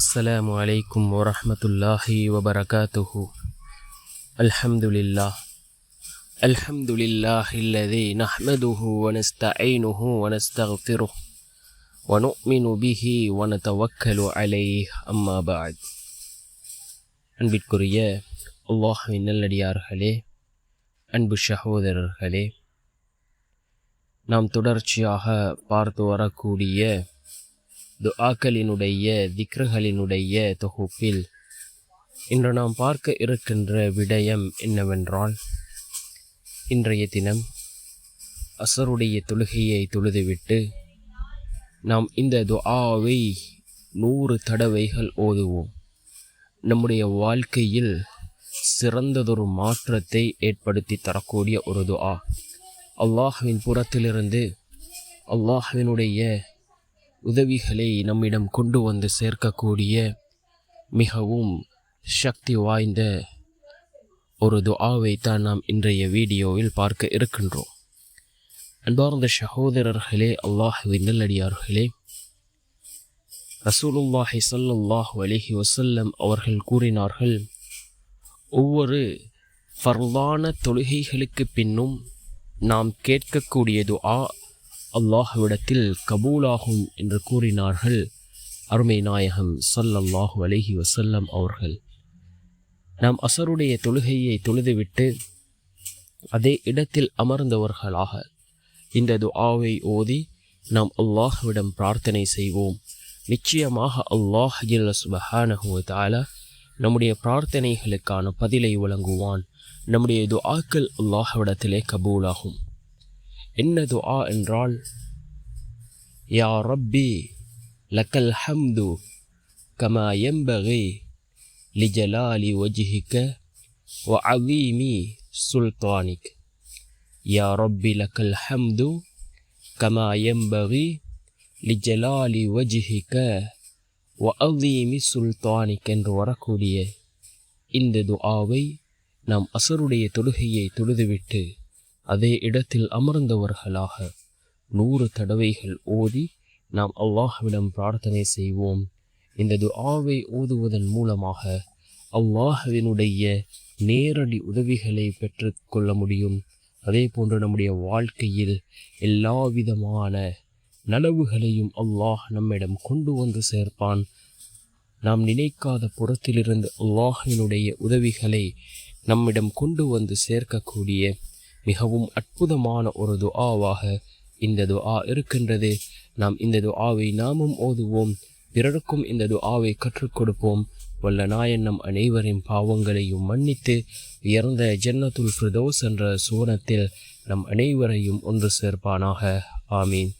السلام عليكم ورحمة الله وبركاته. الحمد لله الذي نحمده ونستعينه ونستغفره ونؤمن به ونتوكل عليه أما بعد. அன்பிற்குரிய அல்லாஹ்வின் நல்லடியார்களே, அன்பு சகோதரர்களே, நாம் தொடர்ச்சியாக பார்த்து வரக்கூடிய துஆக்களினுடைய திக்ருகளினுடைய தொகுப்பில் இன்று நாம் பார்க்க இருக்கின்ற விடயம் என்னவென்றால், இன்றைய தினம் அசருடைய தொழுகையை தொழுதுவிட்டு நாம் இந்த துஆவை 100 தடவைகள் ஓதுவோம். நம்முடைய வாழ்க்கையில் சிறந்ததொரு மாற்றத்தை ஏற்படுத்தி தரக்கூடிய ஒரு துஆ. அல்லாஹ்வின் புறத்திலிருந்து அல்லாஹ்வினுடைய உதவிகளை நம்மிடம் கொண்டு வந்து சேர்க்கக்கூடிய மிகவும் சக்தி வாய்ந்த ஒரு துஆவை தான் நாம் இன்றைய வீடியோவில் பார்க்க இருக்கின்றோம். அன்பார்ந்த சகோதரர்களே, அல்லாஹ்வின் நல்லடியார்களே, ரசூலுல்லாஹி ஸல்லல்லாஹு அலைஹி வஸல்லம் அவர்கள் கூறினார்கள், ஒவ்வொரு ஃபர்லான தொழுகைகளுக்கு பின்னும் நாம் கேட்கக்கூடிய துஆ அல்லாஹ்விடத்தில் கபூலாகும் என்று கூறினார்கள் அருமை நாயகம் ஸல்லல்லாஹு அலைஹி வஸல்லம் அவர்கள். நாம் அசருடைய தொழுகையை தொழுதுவிட்டு அதே இடத்தில் அமர்ந்தவர்களாக இந்த துஆவை ஓதி நாம் அல்லாஹ்விடம் பிரார்த்தனை செய்வோம். நிச்சயமாக அல்லாஹ் ஜல்ல சுப்ஹானஹு வ தஆலா நம்முடைய பிரார்த்தனைகளுக்கான பதிலை வழங்குவான். நம்முடைய துஆக்கள் அல்லாஹ்விடத்திலே கபூலாகும். என்ன துஆ என்றால், யா ரப்பி லக்கல் ஹம்து கமா யம்பகி லிஜலாலி வஜ்ஹிக வ அஸீமி சுல்தானிக். யா ரப்பி லக்கல் ஹம்து கமா யம்பகி லிஜலாலி வஜ்ஹிக வ அஸீமி சுல்தானிக் என்று வரக்கூடிய இந்த துஆவை நாம் அசருடைய தொழுகையை தொழுதுவிட்டு அதே இடத்தில் அமர்ந்தவர்களாக 100 தடவைகள் ஓதி நாம் அல்லாஹ்விடம் பிரார்த்தனை செய்வோம். இந்த துஆவை ஓதுவதன் மூலமாக அல்லாஹ்வினுடைய நேரடி உதவிகளை பெற்றுக்கொள்ள முடியும். அதே போன்று நம்முடைய வாழ்க்கையில் எல்லா விதமான நலவுகளையும் அல்லாஹ் நம்மிடம் கொண்டு வந்து சேர்ப்பான். நாம் நினைக்காத புறத்திலிருந்து அல்லாஹ்வினுடைய உதவிகளை நம்மிடம் கொண்டு வந்து சேர்க்கக்கூடிய மிகவும் அற்புதமான ஒரு துஆவாக இந்த துஆ இருக்கின்றது. நாம் இந்த துஆவை நாமும் ஓதுவோம், பிறருக்கும் இந்த துஆவை கற்றுக் கொடுப்போம். வல்ல நாயன் நம் அனைவரின் பாவங்களையும் மன்னித்து உயர்ந்த ஜன்னத்துல் ஃபிர்தௌஸ் என்ற சுவனத்தில் நம் அனைவரையும் ஒன்று சேர்ப்பானாக. ஆமீன்.